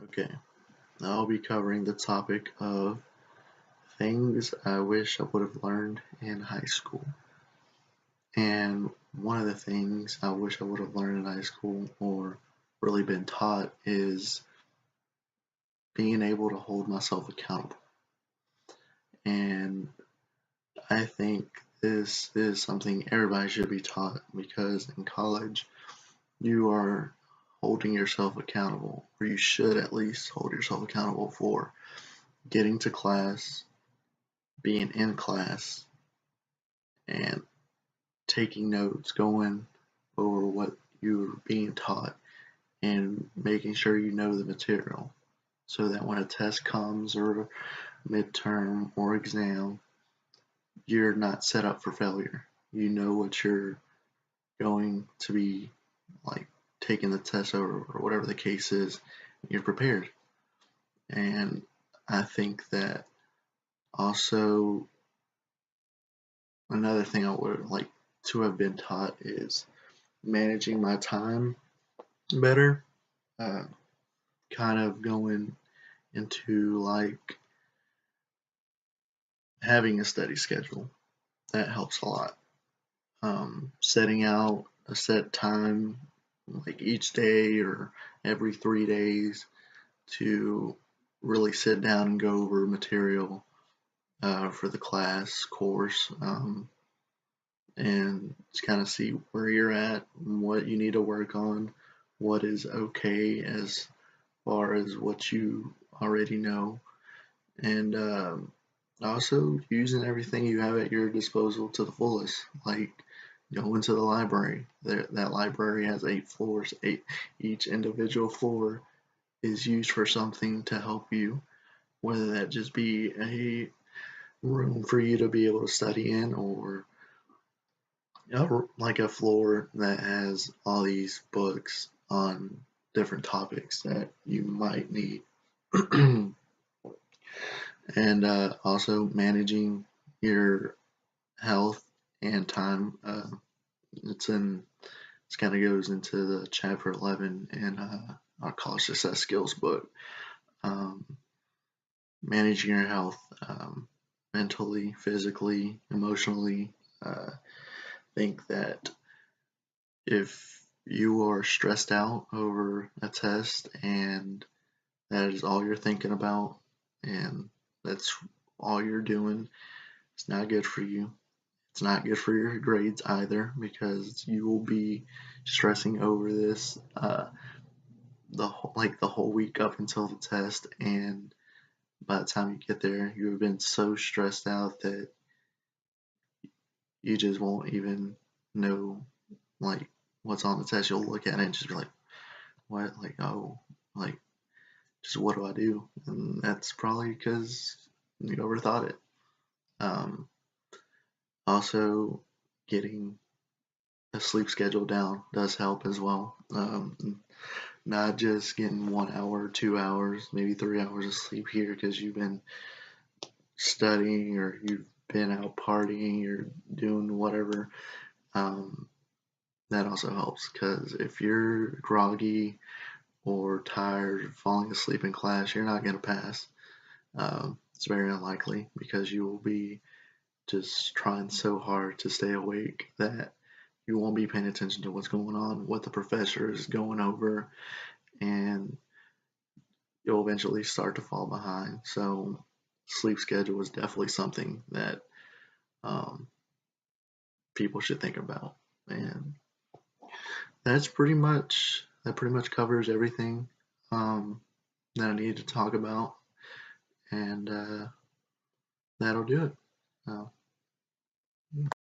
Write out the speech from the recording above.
Okay, I'll be covering the topic of things I wish I would have learned in high school. And one of the things I wish I would have learned in high school or really been taught is being able to hold myself accountable. And I think this is something everybody should be taught because in college you are holding yourself accountable, or you should at least hold yourself accountable for getting to class, being in class, and taking notes, going over what you're being taught, and making sure you know the material so that when a test comes or a midterm or exam, you're not set up for failure. You know what you're going to be like taking the test over or whatever the case is, you're prepared. And I think that also another thing I would like to have been taught is managing my time better. Uh, kind of going into like having a steady schedule. That helps a lot. Setting out a set time, like each day or every 3 days, to really sit down and go over material for the class course, and just kind of see where you're at, what you need to work on, what is okay as far as what you already know, and also using everything you have at your disposal to the fullest. Like going to the library. That library has 8 floors. Each individual floor is used for something to help you, whether that just be a room for you to be able to study in, or like a floor that has all these books on different topics that you might need. And also managing your health and time. It's in This kind of goes into the chapter 11 in our college success skills book. Um, Managing your health, mentally, physically, emotionally. Think that if you are stressed out over a test and that is all you're thinking about and that's all you're doing, it's not good for you. It's not good for your grades either because you will be stressing over this the whole week up until the test, and by the time you get there, you have been so stressed out that you just won't even know like what's on the test. You'll look at it and just be like, "What? Like, oh, like, just what do I do?" And that's probably because you overthought it. Um, Also, getting a sleep schedule down does help as well. Not just getting 1 hour, 2 hours, maybe 3 hours of sleep here because you've been studying or you've been out partying or doing whatever. Um, that also helps because if you're groggy or tired, falling asleep in class, you're not going to pass. It's very unlikely because you will be just trying so hard to stay awake that you won't be paying attention to what's going on, what the professor is going over, and you'll eventually start to fall behind. So, sleep schedule is definitely something that um, people should think about. And that pretty much covers everything that I need to talk about, and that'll do it. Uh,